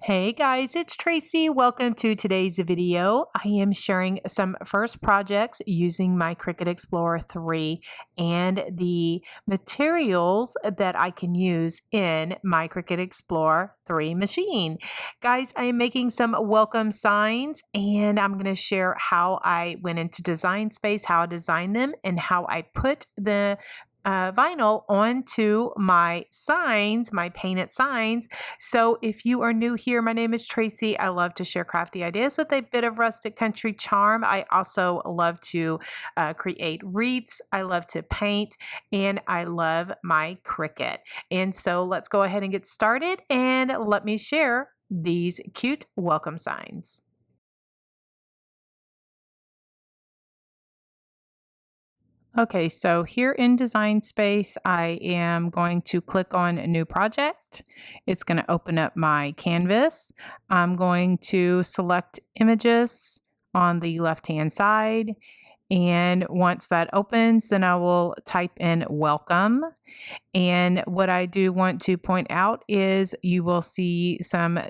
Hey guys, it's Tracy. Welcome to today's video. I am sharing some first projects using my Cricut Explore 3 and the materials that I can use in my Cricut Explore 3 machine. Guys, I am making some welcome signs and I'm going to share how I went into Design Space, how I designed them, and how I put the vinyl onto my signs, my painted signs. So if you are new here, my name is Tracy. I love to share crafty ideas with a bit of rustic country charm. I also love to create wreaths. I love to paint, and I love my Cricut. And so let's go ahead and get started, and let me share these cute welcome signs. Okay, so here in Design Space, I am going to click on a new project. It's going to open up my canvas. I'm going to select images on the left-hand side. And once that opens, then I will type in welcome. And what I do want to point out is you will see some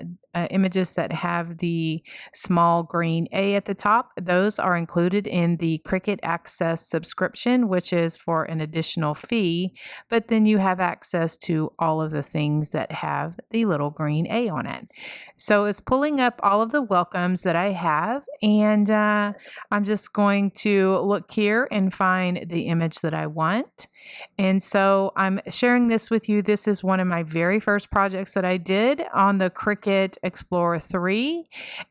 images that have the small green A at the top. Those are included in the Cricut Access subscription, which is for an additional fee. But then you have access to all of the things that have the little green A on it. So it's pulling up all of the welcomes that I have. And I'm just going to look here and find the image that I want. And so I'm sharing this with you. This is one of my very first projects that I did on the Cricut Explore 3.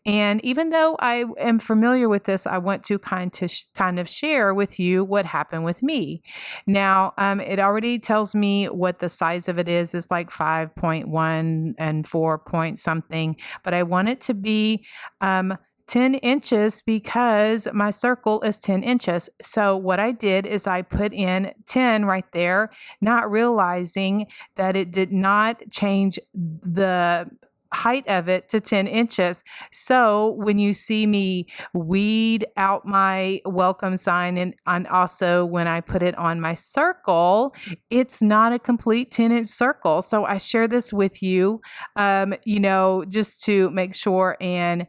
And even though I am familiar with this, I want to kind of share with you what happened with me. Now, it already tells me what the size of it is. It's like 5.1 and 4 point something, but I want it to be 10 inches because my circle is 10 inches. So what I did is I put in 10 right there, not realizing that it did not change the height of it to 10 inches. So when you see me weed out my welcome sign and also when I put it on my circle, it's not a complete 10-inch circle. So I share this with you, just to make sure and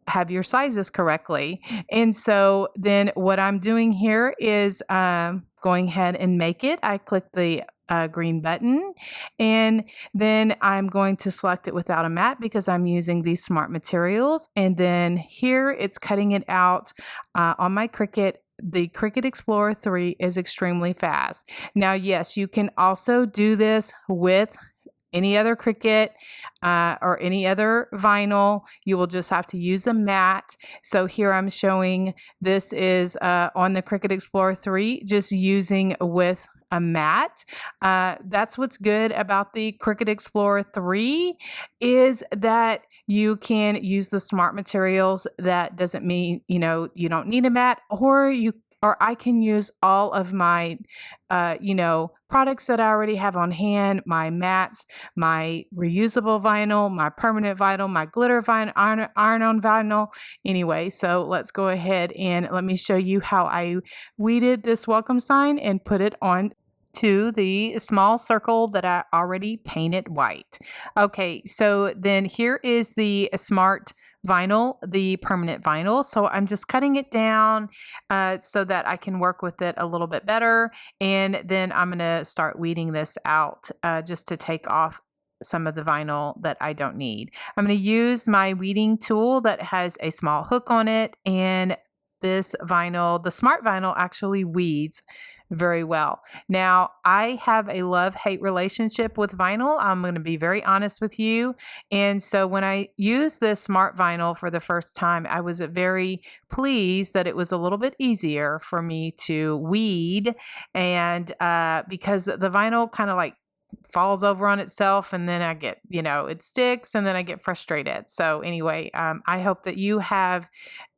have your sizes correctly. And so then what I'm doing here is going ahead and make it. I click the green button, and then I'm going to select it without a mat because I'm using these smart materials. And then here it's cutting it out on my Cricut. The Cricut Explore 3 is extremely fast. Now, yes, you can also do this with any other Cricut or any other vinyl. You will just have to use a mat. So here I'm showing this is on the Cricut Explore 3, just using with a mat. That's what's good about the Cricut Explore 3 is that you can use the smart materials. That doesn't mean, you don't need a mat, or I can use all of my, products that I already have on hand, my mats, my reusable vinyl, my permanent vinyl, my glitter vinyl, iron-on vinyl. Anyway, so let's go ahead and let me show you how I weeded this welcome sign and put it on to the small circle that I already painted white. Okay, so then here is the smart vinyl, the permanent vinyl. So I'm just cutting it down so that I can work with it a little bit better. And then I'm going to start weeding this out just to take off some of the vinyl that I don't need. I'm going to use my weeding tool that has a small hook on it. And this vinyl, the smart vinyl, actually weeds very well. Now, I have a love-hate relationship with vinyl. I'm going to be very honest with you. And so when I used this smart vinyl for the first time, I was very pleased that it was a little bit easier for me to weed. And because the vinyl kind of like falls over on itself, and then I get, it sticks, and then I get frustrated. So anyway, I hope that you have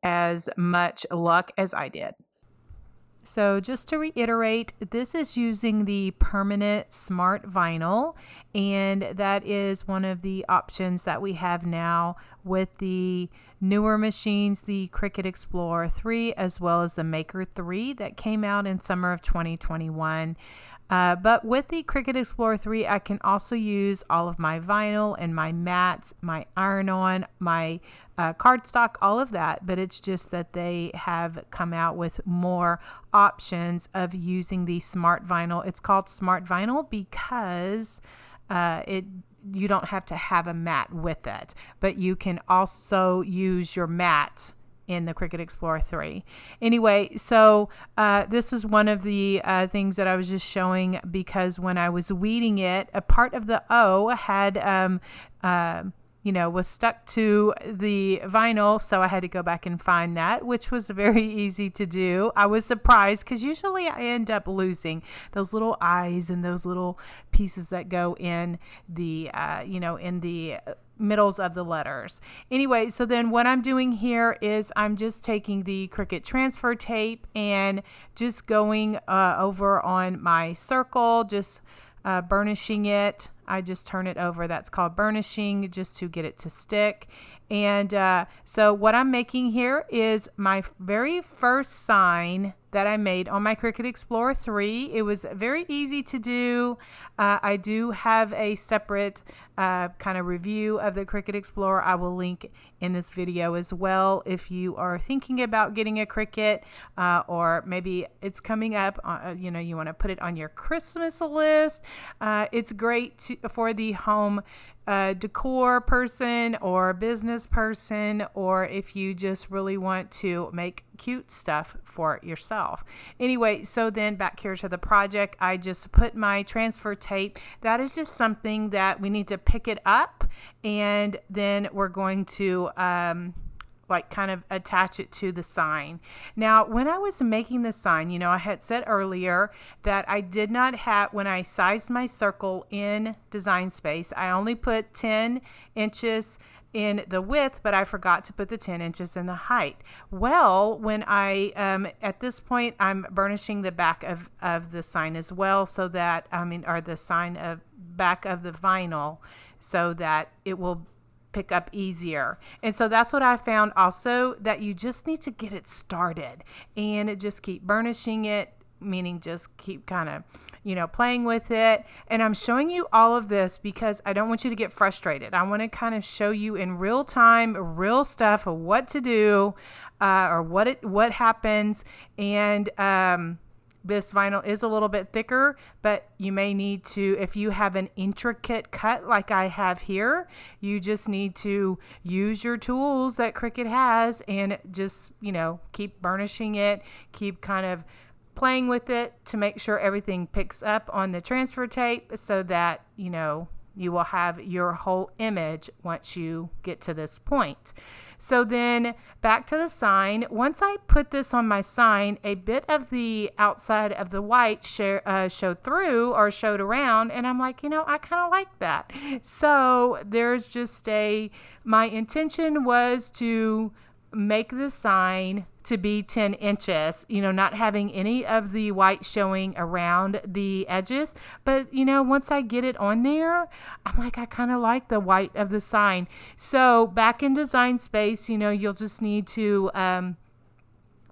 as much luck as I did. So just to reiterate, this is using the permanent smart vinyl, and that is one of the options that we have now with the newer machines, the Cricut Explore 3 as well as the Maker 3 that came out in summer of 2021. But with the Cricut Explore 3, I can also use all of my vinyl and my mats, my iron-on, my cardstock, all of that. But it's just that they have come out with more options of using the smart vinyl. It's called smart vinyl because you don't have to have a mat with it, but you can also use your mat in the Cricut Explore 3. Anyway, so this was one of the things that I was just showing, because when I was weeding it, a part of the O had was stuck to the vinyl, so I had to go back and find that, which was very easy to do. I was surprised because usually I end up losing those little eyes and those little pieces that go in the in the middles of the letters. Anyway, so then what I'm doing here is I'm just taking the Cricut transfer tape and just going over on my circle, just burnishing it. I just turn it over. That's called burnishing, just to get it to stick. And so what I'm making here is my very first sign that I made on my Cricut Explore 3. It was very easy to do. I do have a separate kind of review of the Cricut Explorer. I will link in this video as well if you are thinking about getting a Cricut, or maybe it's coming up, you want to put it on your Christmas list. It's great for the home decor person or business person, or if you just really want to make cute stuff for yourself. Anyway, so then back here to the project, I just put my transfer tape. That is just something that we need to pick it up, and then we're going to kind of attach it to the sign. Now, when I was making the sign, I had said earlier that I did not have, when I sized my circle in Design Space, I only put 10 inches in the width, but I forgot to put the 10 inches in the height. Well, when I, at this point, I'm burnishing the back of the sign as well, so that, or the sign of back of the vinyl, so that it will pick up easier. And so that's what I found also, that you just need to get it started and just keep burnishing it, meaning just keep kind of, playing with it. And I'm showing you all of this because I don't want you to get frustrated. I want to kind of show you in real time, real stuff of what to do, or what happens. And, this vinyl is a little bit thicker, but you may need to, if you have an intricate cut like I have here, you just need to use your tools that Cricut has and just, keep burnishing it, keep kind of playing with it to make sure everything picks up on the transfer tape, so that, you will have your whole image once you get to this point. So then back to the sign. Once I put this on my sign, a bit of the outside of the white showed through or showed around, and I'm like, I kind of like that. So there's just my intention was to make the sign to be 10 inches, not having any of the white showing around the edges. But, once I get it on there, I'm like, I kind of like the white of the sign. So back in Design Space, you'll just need to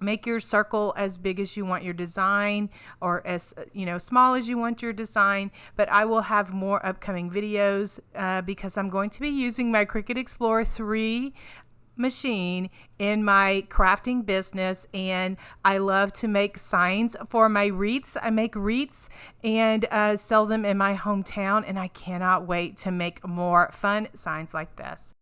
make your circle as big as you want your design, or as small as you want your design. But I will have more upcoming videos because I'm going to be using my Cricut Explore 3 machine in my crafting business, and I love to make signs for my wreaths. I make wreaths and sell them in my hometown, and I cannot wait to make more fun signs like this.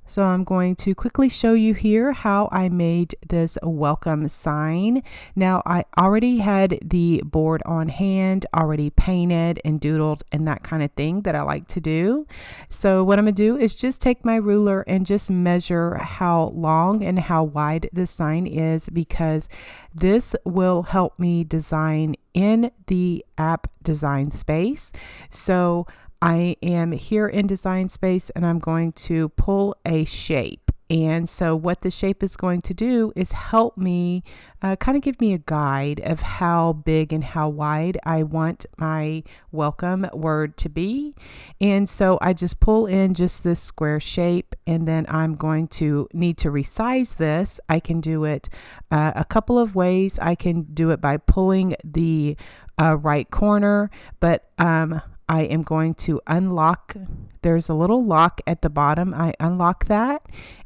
So I'm going to quickly show you here how I made this welcome sign. Now, I already had the board on hand, already painted and doodled and that kind of thing that I like to do. So what I'm going to do is just take my ruler and just measure how long and how wide this sign is, because this will help me design in the app Design Space. So I am here in Design Space and I'm going to pull a shape. And so what the shape is going to do is help me kind of give me a guide of how big and how wide I want my welcome word to be. And so I just pull in just this square shape, and then I'm going to need to resize this. I can do it a couple of ways. I can do it by pulling the right corner, but I am going to unlock. There's a little lock at the bottom. I unlock that,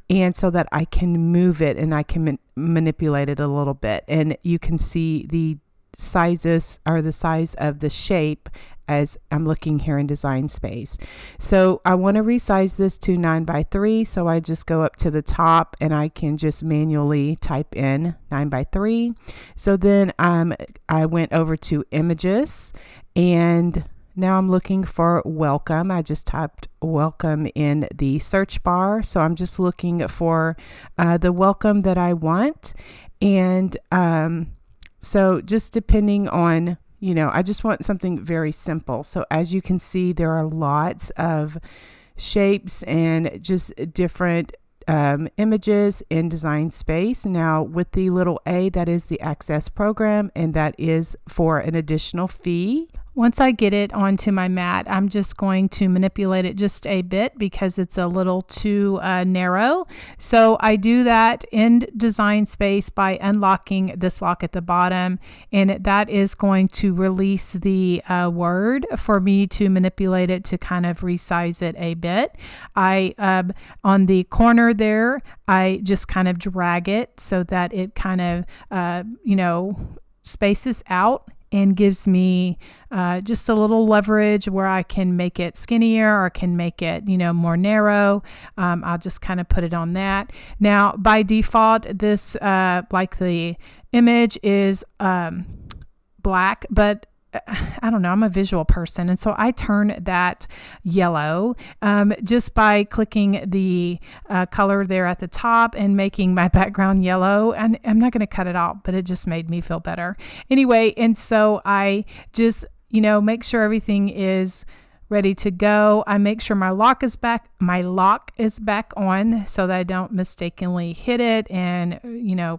and so that I can move it and I can manipulate it a little bit. And you can see the sizes, or the size of the shape, as I'm looking here in Design Space. So I want to resize this to 9x3. So I just go up to the top and I can just manually type in 9x3. So then I went over to Images, and now I'm looking for welcome. I just typed welcome in the search bar. So I'm just looking for the welcome that I want. And so just depending on, I just want something very simple. So as you can see, there are lots of shapes and just different images in Design Space. Now with the little A, that is the Access program, and that is for an additional fee. Once I get it onto my mat, I'm just going to manipulate it just a bit because it's a little too narrow. So I do that in Design Space by unlocking this lock at the bottom, and that is going to release the word for me to manipulate it to kind of resize it a bit. On the corner there, I just kind of drag it so that it kind of, spaces out and gives me just a little leverage where I can make it skinnier or can make it, more narrow. I'll just kind of put it on that. Now, by default, this, like the image is black, but I don't know, I'm a visual person, and so I turn that yellow just by clicking the color there at the top and making my background yellow. And I'm not going to cut it out, but it just made me feel better. Anyway, and so I just, make sure everything is ready to go. I make sure my lock is back on so that I don't mistakenly hit it and,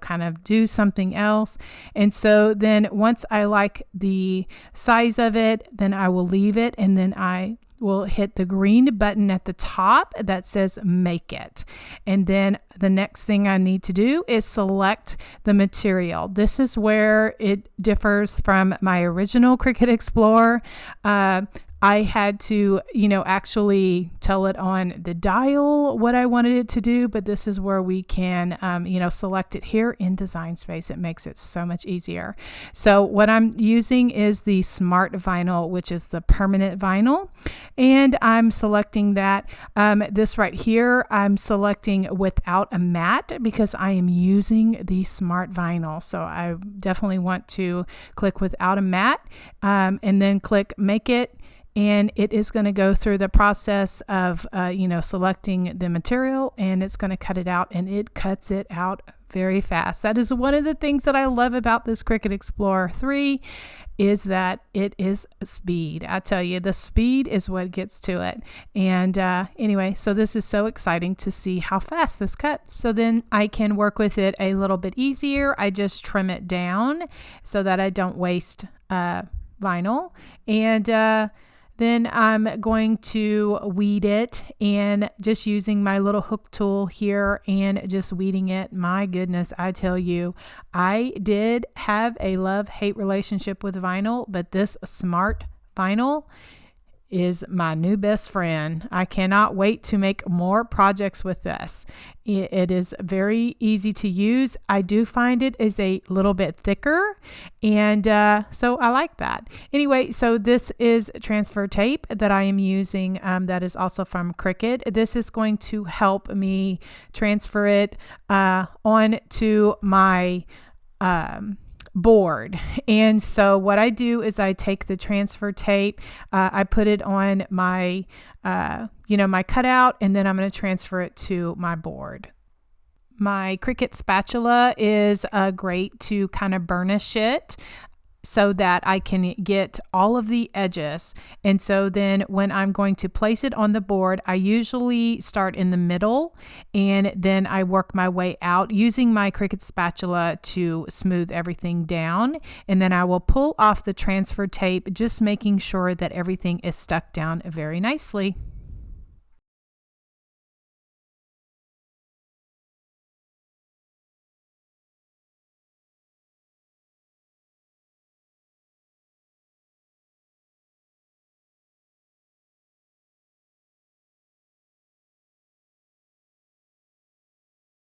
kind of do something else. And so then once I like the size of it, then I will leave it, and then I will hit the green button at the top that says Make It. And then the next thing I need to do is select the material. This is where it differs from my original Cricut Explore. I had to, actually tell it on the dial what I wanted it to do, but this is where we can, select it here in Design Space. It makes it so much easier. So what I'm using is the Smart Vinyl, which is the permanent vinyl, and I'm selecting that. This right here, I'm selecting without a mat because I am using the Smart Vinyl. So I definitely want to click without a mat, and then click Make It. And it is going to go through the process of, selecting the material, and it's going to cut it out, and it cuts it out very fast. That is one of the things that I love about this Cricut Explore 3 is that it is speed. I tell you, the speed is what gets to it. And anyway, so this is so exciting to see how fast this cuts. So then I can work with it a little bit easier. I just trim it down so that I don't waste vinyl. And then I'm going to weed it, and just using my little hook tool here and just weeding it. My goodness, I tell you, I did have a love-hate relationship with vinyl, but this Smart Vinyl is my new best friend. I cannot wait to make more projects with this. It is very easy to use. I do find it is a little bit thicker, and so I like that. Anyway, so this is transfer tape that I am using that is also from Cricut. This is going to help me transfer it onto my board. And so what I do is I take the transfer tape, I put it on my, my cutout, and then I'm going to transfer it to my board. My Cricut spatula is great to kind of burnish it. so that I can get all of the edges. And so then when I'm going to place it on the board, I usually start in the middle and then I work my way out using my Cricut spatula to smooth everything down. And then I will pull off the transfer tape, just making sure that everything is stuck down very nicely.